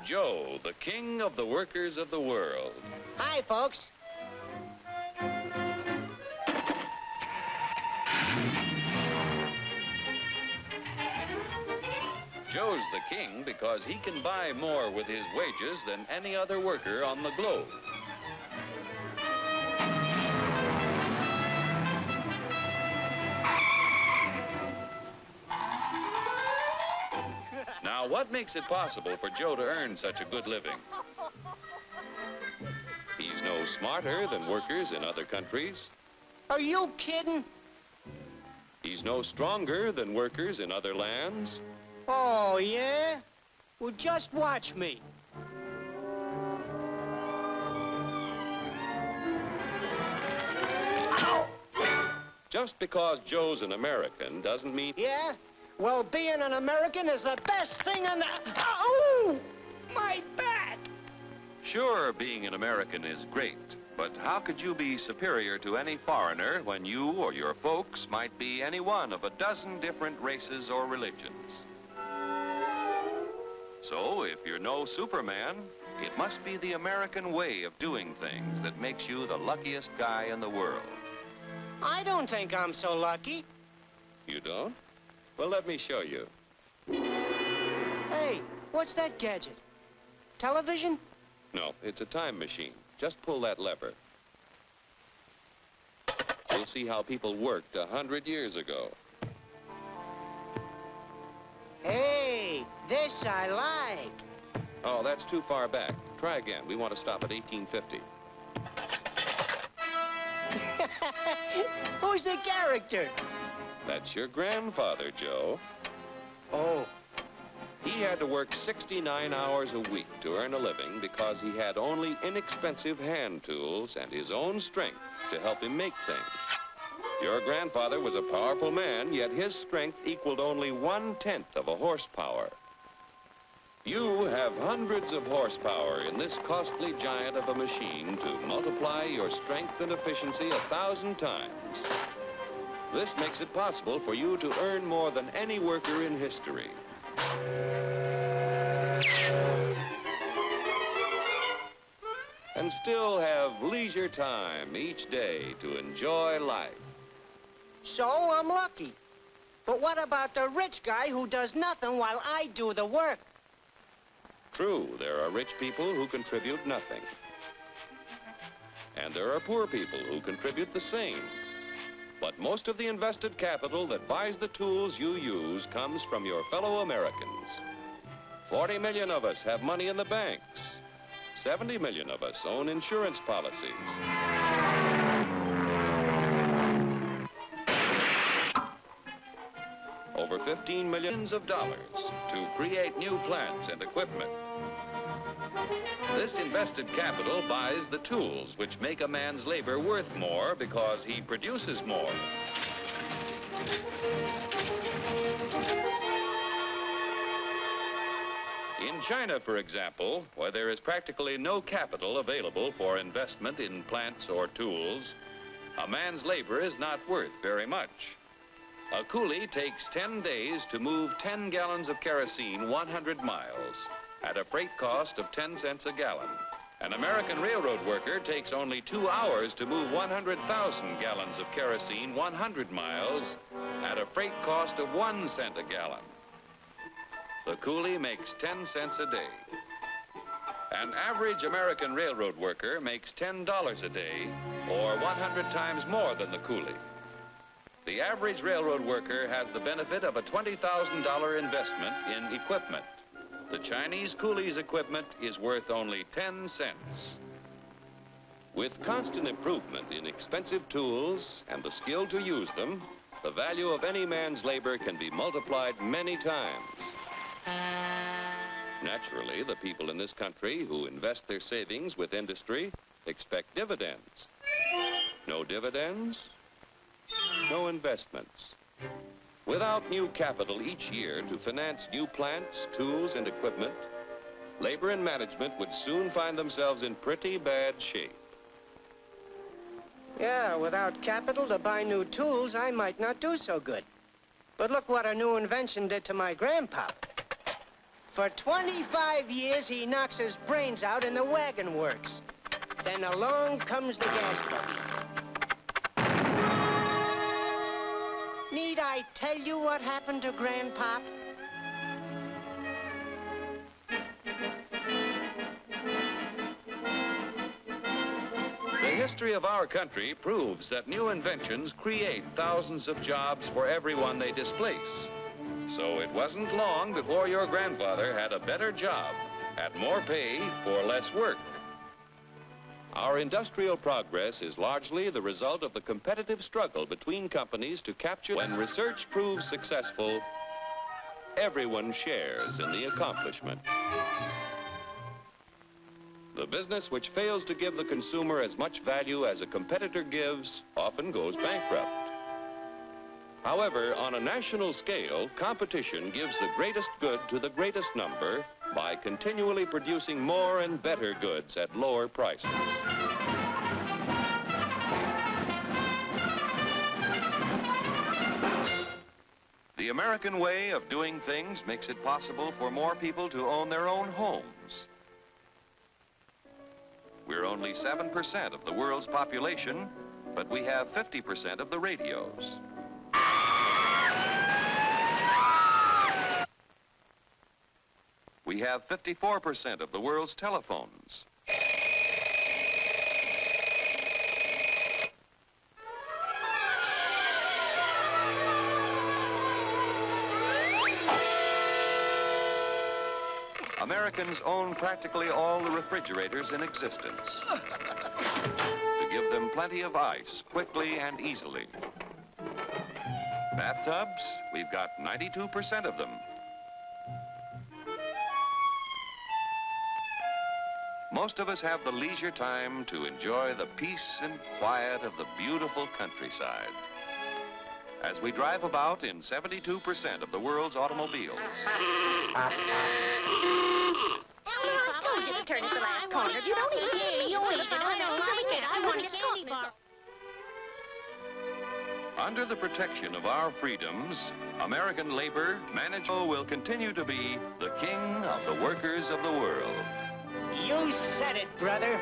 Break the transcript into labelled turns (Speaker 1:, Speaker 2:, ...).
Speaker 1: Joe, the king of the workers of the world.
Speaker 2: Hi, folks.
Speaker 1: Joe's the king because he can buy more with his wages than any other worker on the globe. Now, what makes it possible for Joe to earn such a good living? He's no smarter than workers in other countries.
Speaker 2: Are you kidding?
Speaker 1: He's no stronger than workers in other lands.
Speaker 2: Oh, yeah? Well, just watch me. Ow!
Speaker 1: Just because Joe's an American doesn't mean...
Speaker 2: Yeah? Well, being an American is the best thing on the... Oh! My back!
Speaker 1: Sure, being an American is great, but how could you be superior to any foreigner when you or your folks might be any one of a dozen different races or religions? So, if you're no Superman, it must be the American way of doing things that makes you the luckiest guy in the world.
Speaker 2: I don't think I'm so lucky.
Speaker 1: You don't? Well, let me show you.
Speaker 2: Hey, what's that gadget? Television?
Speaker 1: No, it's a time machine. Just pull that lever. You'll see how people worked 100 years ago.
Speaker 2: Hey, this I like.
Speaker 1: Oh, that's too far back. Try again. We want to stop at 1850.
Speaker 2: Who's the character?
Speaker 1: That's your grandfather, Joe.
Speaker 2: Oh.
Speaker 1: He had to work 69 hours a week to earn a living because he had only inexpensive hand tools and his own strength to help him make things. Your grandfather was a powerful man, yet his strength equaled only 1/10 of a horsepower. You have hundreds of horsepower in this costly giant of a machine to multiply your strength and efficiency 1,000 times. This makes it possible for you to earn more than any worker in history. And still have leisure time each day to enjoy life.
Speaker 2: So I'm lucky. But what about the rich guy who does nothing while I do the work?
Speaker 1: True, there are rich people who contribute nothing. And there are poor people who contribute the same. But most of the invested capital that buys the tools you use comes from your fellow Americans. 40 million of us have money in the banks. 70 million of us own insurance policies. Over $15 million to create new plants and equipment. This invested capital buys the tools which make a man's labor worth more because he produces more. In China, for example, where there is practically no capital available for investment in plants or tools, a man's labor is not worth very much. A coolie takes 10 days to move 10 gallons of kerosene 100 miles at a freight cost of 10 cents a gallon. An American railroad worker takes only 2 hours to move 100,000 gallons of kerosene 100 miles at a freight cost of 1 cent a gallon. The coolie makes 10 cents a day. An average American railroad worker makes $10 a day, or 100 times more than the coolie. The average railroad worker has the benefit of a $20,000 investment in equipment. The Chinese coolie's equipment is worth only 10 cents. With constant improvement in expensive tools and the skill to use them, the value of any man's labor can be multiplied many times. Naturally, the people in this country who invest their savings with industry expect dividends. No dividends, no investments. Without new capital each year to finance new plants, tools, and equipment, labor and management would soon find themselves in pretty bad shape.
Speaker 2: Yeah, without capital to buy new tools, I might not do so good. But look what a new invention did to my grandpa. For 25 years, he knocks his brains out in the wagon works. Then along comes the gas buggy. Need I tell you what happened to Grandpop?
Speaker 1: The history of our country proves that new inventions create thousands of jobs for everyone they displace. So it wasn't long before your grandfather had a better job, had more pay for less work. Our industrial progress is largely the result of the competitive struggle between companies to capture. When research proves successful, everyone shares in the accomplishment. The business which fails to give the consumer as much value as a competitor gives often goes bankrupt. However, on a national scale, competition gives the greatest good to the greatest number by continually producing more and better goods at lower prices. The American way of doing things makes it possible for more people to own their own homes. We're only 7% of the world's population, but we have 50% of the radios. We have 54% of the world's telephones. Americans own practically all the refrigerators in existence to give them plenty of ice quickly and easily. Bathtubs, we've got 92% of them. Most of us have the leisure time to enjoy the peace and quiet of the beautiful countryside. As we drive about in 72% of the world's automobiles.
Speaker 3: I told you to turn at the last corner. You don't even hear me. You want to follow me. I want to candy bar.
Speaker 1: Under the protection of our freedoms, American labor management will continue to be the king of the workers of the world.
Speaker 2: You said it, brother.